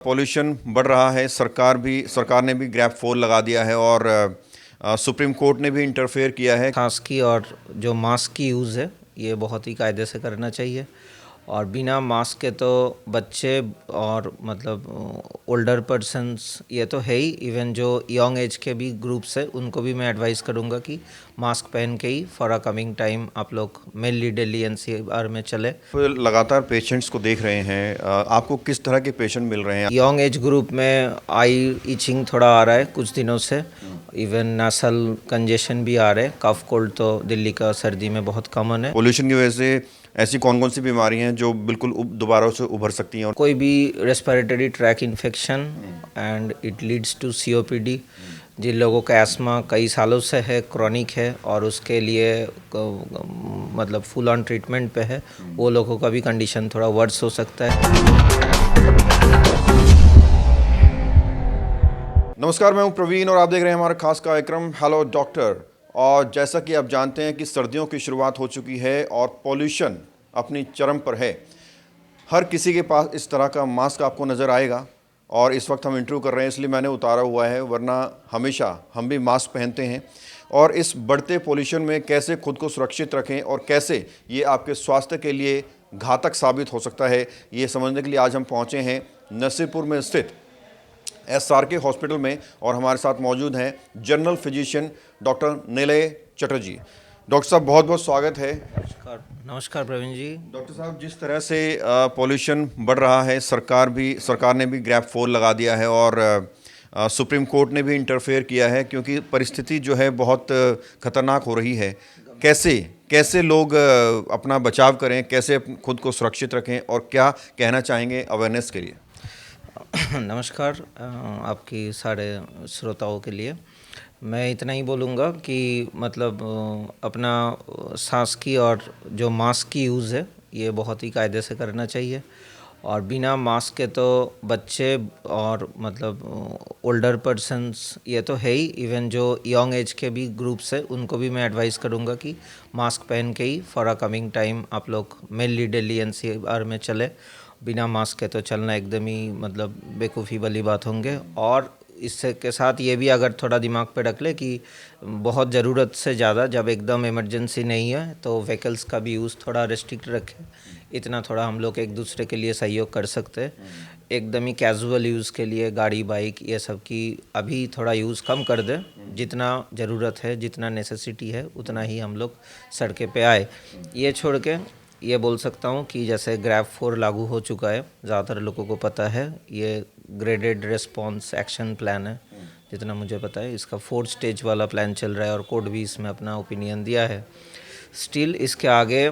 Pollution बढ़ रहा है। सरकार ने भी ग्रैब 4 लगा दिया है और सुप्रीम कोर्ट ने भी इंटरफेयर किया है। खास की और जो मास्क की यूज़ है ये बहुत ही कायदे से करना चाहिए और बिना मास्क के तो बच्चे और ओल्डर पर्सन्स ये तो है ही, इवन जो यंग एज के भी ग्रुप्स है उनको भी मैं एडवाइस करूँगा कि मास्क पहन के ही फॉर अ कमिंग टाइम आप लोग मेनली दिल्ली एनसीआर में चले। लगातार पेशेंट्स को देख रहे हैं, आपको किस तरह के पेशेंट मिल रहे हैं? यंग एज ग्रुप में आई इचिंग थोड़ा आ रहा है कुछ दिनों से, इवन नासल कंजेशन भी आ रहा है। कफ कोल्ड तो दिल्ली का सर्दी में बहुत कॉमन है। पॉल्यूशन की वजह से ऐसी कौन कौन सी बीमारी हैं जो बिल्कुल दोबारा से उभर सकती हैं? और कोई भी respiratory tract infection and it leads to COPD. जिन लोगों का एस्मा कई सालों से है, क्रॉनिक है और उसके लिए फुल ऑन ट्रीटमेंट पे है, वो लोगों का भी कंडीशन थोड़ा वर्स हो सकता है। नमस्कार, मैं हूं प्रवीण और आप देख रहे हैं हमारा खास कार्यक्रम हेलो डॉक्टर। और जैसा कि आप जानते हैं कि सर्दियों की शुरुआत हो चुकी है और पॉल्यूशन अपनी चरम पर है। हर किसी के पास इस तरह का मास्क आपको नज़र आएगा और इस वक्त हम इंटरव्यू कर रहे हैं इसलिए मैंने उतारा हुआ है, वरना हमेशा हम भी मास्क पहनते हैं। और इस बढ़ते पॉल्यूशन में कैसे खुद को सुरक्षित रखें और कैसे ये आपके स्वास्थ्य के लिए घातक साबित हो सकता है, ये समझने के लिए आज हम पहुँचे हैं नरसिंहपुर में स्थित SRK हॉस्पिटल में। और हमारे साथ मौजूद हैं जनरल फिजिशियन डॉक्टर निलय चटर्जी। डॉक्टर साहब, बहुत बहुत स्वागत है। नमस्कार प्रवीण जी। डॉक्टर साहब, जिस तरह से पॉल्यूशन बढ़ रहा है, सरकार ने भी ग्रैब 4 लगा दिया है और सुप्रीम कोर्ट ने भी इंटरफेयर किया है, क्योंकि परिस्थिति जो है बहुत खतरनाक हो रही है। कैसे लोग अपना बचाव करें, कैसे खुद को सुरक्षित रखें और क्या कहना चाहेंगे अवेयरनेस के लिए? नमस्कार आपकी सारे श्रोताओं के लिए मैं इतना ही बोलूँगा कि अपना सांस की और जो मास्क की यूज़ है ये बहुत ही कायदे से करना चाहिए और बिना मास्क के तो बच्चे और ओल्डर पर्सन्स ये तो है ही, इवन जो यंग एज के भी ग्रुप्स है उनको भी मैं एडवाइस करूँगा कि मास्क पहन के ही फॉर अ कमिंग टाइम आप लोग मेनली दिल्ली एनसीआर में चले। बिना मास्क के तो चलना एकदम ही बेवकूफ़ी वाली बात होंगे। और इससे के साथ ये भी अगर थोड़ा दिमाग पे रख ले कि बहुत ज़रूरत से ज़्यादा जब एकदम इमरजेंसी नहीं है तो व्हीकल्स का भी यूज़ थोड़ा रेस्ट्रिक्ट रखें। इतना थोड़ा हम लोग एक दूसरे के लिए सहयोग कर सकते हैं। एकदम ही कैजुअल यूज़ के लिए गाड़ी बाइक ये सब की अभी थोड़ा यूज़ कम कर दे। जितना ज़रूरत है, जितना नेसेसिटी है उतना ही हम लोग सड़कें पे आए। ये छोड़ के ये बोल सकता हूँ कि जैसे ग्रैब 4 लागू हो चुका है, ज़्यादातर लोगों को पता है, ये ग्रेडेड रिस्पॉन्स एक्शन प्लान है। जितना मुझे पता है इसका 4 स्टेज वाला प्लान चल रहा है और कोर्ट भी इसमें अपना ओपिनियन दिया है। स्टिल इसके आगे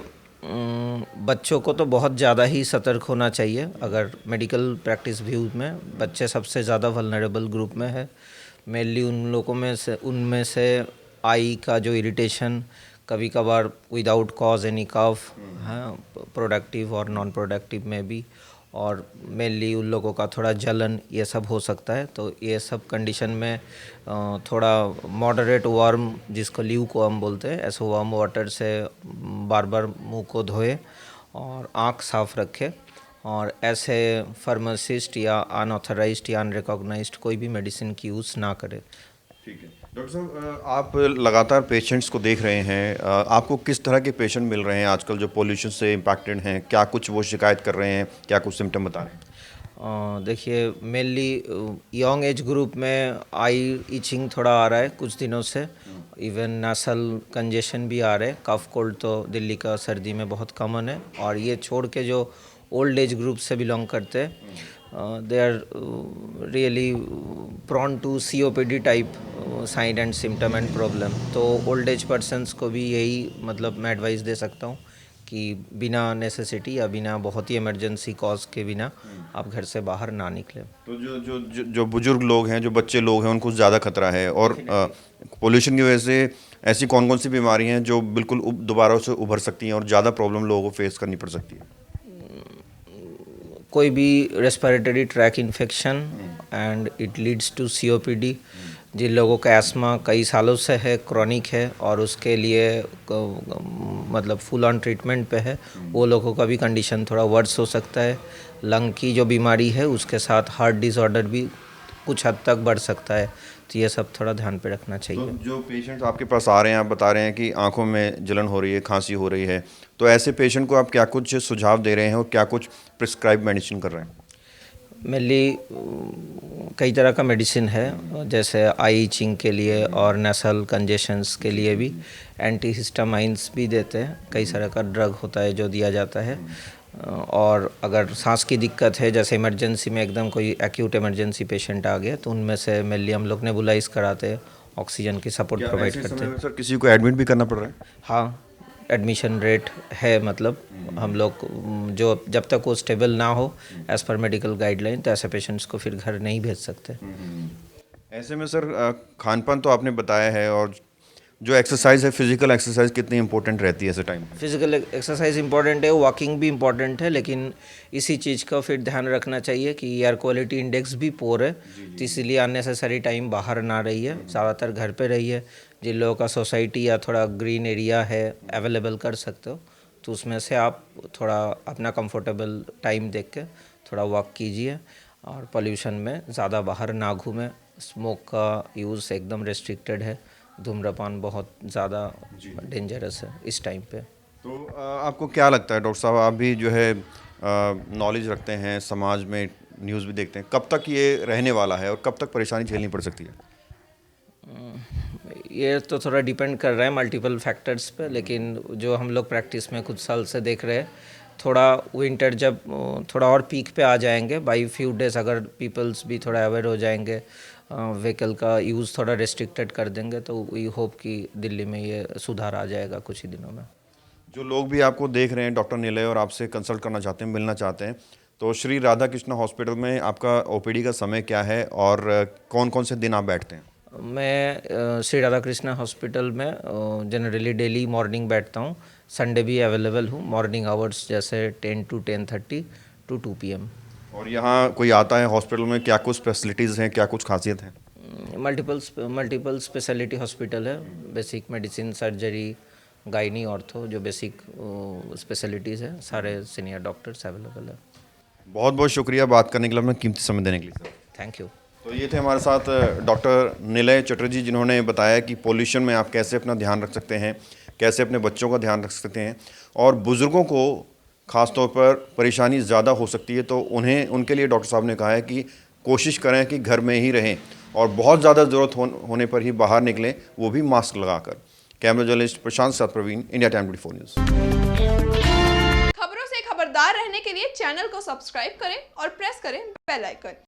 बच्चों को तो बहुत ज़्यादा ही सतर्क होना चाहिए। अगर मेडिकल प्रैक्टिस व्यू में बच्चे सबसे ज़्यादा वल्नरेबल ग्रुप में है। मेनली उनमें से आई का जो इरिटेशन, कभी कभार विदाउट कॉज एनी कफ, हाँ, प्रोडक्टिव और नॉन प्रोडक्टिव में भी, और मेनली उन लोगों का थोड़ा जलन ये सब हो सकता है। तो ये सब कंडीशन में थोड़ा मॉडरेट वार्म, जिसको ल्यू को हम बोलते हैं, ऐसे वार्म वाटर से बार बार मुंह को धोए और आँख साफ रखे और ऐसे फार्मासिस्ट या अनऑथराइज्ड या अनरिकॉग्नाइज्ड कोई भी मेडिसिन की यूज़ ना करे। ठीक है डॉक्टर साहब, आप लगातार पेशेंट्स को देख रहे हैं, आपको किस तरह के पेशेंट मिल रहे हैं आजकल जो पॉल्यूशन से इम्पैक्टेड हैं? क्या कुछ वो शिकायत कर रहे हैं, क्या कुछ सिम्टम बता रहे हैं? देखिए, मेनली यंग एज ग्रुप में आई इचिंग थोड़ा आ रहा है कुछ दिनों से, इवन नासल कंजेशन भी आ रहा है। कफ कोल्ड तो दिल्ली का सर्दी में बहुत कॉमन है। और ये छोड़ के जो ओल्ड एज ग्रुप से बिलोंग करते हैं, they are really prone to COPD type sign and symptom and problem. तो ओल्ड एज पर्सनस को भी यही मैं एडवाइस दे सकता हूँ कि बिना नेसेसिटी या बिना बहुत ही इमरजेंसी कॉज के बिना आप घर से बाहर ना निकलें। तो जो बुजुर्ग लोग हैं, जो बच्चे लोग हैं, उनको ज़्यादा खतरा है। और पॉल्यूशन की वजह से ऐसी कौन कौन सी बीमारी हैं जो बिल्कुल दोबारा से उभर सकती हैं और ज़्यादा प्रॉब्लम लोगों को फेस करनी पड़ सकती है? कोई भी respiratory tract infection and it leads to COPD. जिन लोगों का एस्मा कई सालों से है, क्रॉनिक है और उसके लिए फुल ऑन ट्रीटमेंट पे है, वो लोगों का भी कंडीशन थोड़ा वर्स हो सकता है। लंग की जो बीमारी है उसके साथ हार्ट डिसऑर्डर भी कुछ हद तक बढ़ सकता है, तो ये सब थोड़ा ध्यान पे रखना तो चाहिए। जो पेशेंट्स आपके पास आ रहे हैं, आप बता रहे हैं कि आंखों में जलन हो रही है, खांसी हो रही है, तो ऐसे पेशेंट को आप क्या कुछ सुझाव दे रहे हैं और क्या कुछ प्रिस्क्राइब मेडिसिन कर रहे हैं? मेनली कई तरह का मेडिसिन है, जैसे आई इचिंग के लिए और नेसल कंजेशंस के लिए भी एंटी हिस्टामाइंस भी देते हैं। कई तरह का ड्रग होता है जो दिया जाता है। और अगर सांस की दिक्कत है, जैसे इमरजेंसी में एकदम कोई एक्यूट इमरजेंसी पेशेंट आ गया, तो उनमें से मेनली हम लोग नेबुलाइज कराते हैं, ऑक्सीजन की सपोर्ट क्या प्रोवाइड ऐसे करते समय हैं। में सर किसी को एडमिट भी करना पड़ रहा है? हाँ, एडमिशन रेट है, मतलब हम लोग जो जब तक वो स्टेबल ना हो एज़ पर मेडिकल गाइडलाइन, तो ऐसे पेशेंट्स को फिर घर नहीं भेज सकते। ऐसे में सर खान पान तो आपने बताया है, और जो एक्सरसाइज है, फिजिकल एक्सरसाइज कितनी इंपॉर्टेंट रहती है ऐसे टाइम पे? फिजिकल एक्सरसाइज इंपॉर्टेंट है, वॉकिंग भी इंपॉर्टेंट है, लेकिन इसी चीज़ का फिर ध्यान रखना चाहिए कि एयर क्वालिटी इंडेक्स भी पोर है, तो इसीलिए अननेसेसरी टाइम बाहर ना रहिए, ज़्यादातर घर पे रहिए। जिन लोगों का सोसाइटी या थोड़ा ग्रीन एरिया है अवेलेबल कर सकते हो, तो उसमें से आप थोड़ा अपना कंफर्टेबल टाइम देख के थोड़ा वॉक कीजिए, और पोल्यूशन में ज़्यादा बाहर ना घूमें। स्मोक का यूज़ एकदम रेस्ट्रिक्टेड है, धूम्रपान बहुत ज़्यादा डेंजरस है इस टाइम पे। तो आपको क्या लगता है डॉक्टर साहब, आप भी जो है नॉलेज रखते हैं, समाज में न्यूज़ भी देखते हैं, कब तक ये रहने वाला है और कब तक परेशानी झेलनी पड़ सकती है? ये तो थोड़ा डिपेंड कर रहा है मल्टीपल फैक्टर्स पे, लेकिन जो हम लोग प्रैक्टिस में कुछ साल से देख रहे हैं, थोड़ा विंटर जब थोड़ा और पीक पे आ जाएंगे, बाई फ्यू डेज अगर पीपल्स भी थोड़ा अवेयर हो जाएंगे, व्हीकल का यूज़ थोड़ा रेस्ट्रिक्टेड कर देंगे, तो वी होप कि दिल्ली में ये सुधार आ जाएगा कुछ ही दिनों में। जो लोग भी आपको देख रहे हैं डॉक्टर निलय, और आपसे कंसल्ट करना चाहते हैं, मिलना चाहते हैं, तो श्री राधा कृष्णा हॉस्पिटल में आपका ओपीडी का समय क्या है और कौन कौन से दिन आप बैठते हैं? मैं श्री राधा कृष्णा हॉस्पिटल में जनरली डेली मॉर्निंग बैठता हूँ, संडे भी अवेलेबल हूँ, मॉर्निंग आवर्स जैसे 10 to 10:30 to 2 PM। और यहाँ कोई आता है हॉस्पिटल में, क्या कुछ फैसिलिटीज़ हैं, क्या कुछ खासियत है? मल्टीपल स्पेशलिटी हॉस्पिटल है, basic medicine, surgery, gynae, ortho, जो बेसिक स्पेशलिटीज़ है, सारे सीनियर डॉक्टर्स अवेलेबल है। बहुत बहुत शुक्रिया बात करने के लिए, अपना कीमती समय देने के लिए सर। Thank you. तो ये थे हमारे साथ डॉक्टर निलय चटर्जी, जिन्होंने बताया कि पोल्यूशन में आप कैसे अपना ध्यान रख सकते हैं, कैसे अपने बच्चों का ध्यान रख सकते हैं, और बुज़ुर्गों को ख़ास तौर पर परेशानी ज़्यादा हो सकती है, तो उनके लिए डॉक्टर साहब ने कहा है कि कोशिश करें कि घर में ही रहें, और बहुत ज़्यादा ज़रूरत होने पर ही बाहर निकलें, वो भी मास्क लगाकर। कैमरा जर्नलिस्ट प्रशांत साथ प्रवीण, इंडिया टाइम 24 न्यूज़। खबरों से खबरदार रहने के लिए चैनल को सब्सक्राइब करें और प्रेस करें बेल आइकन।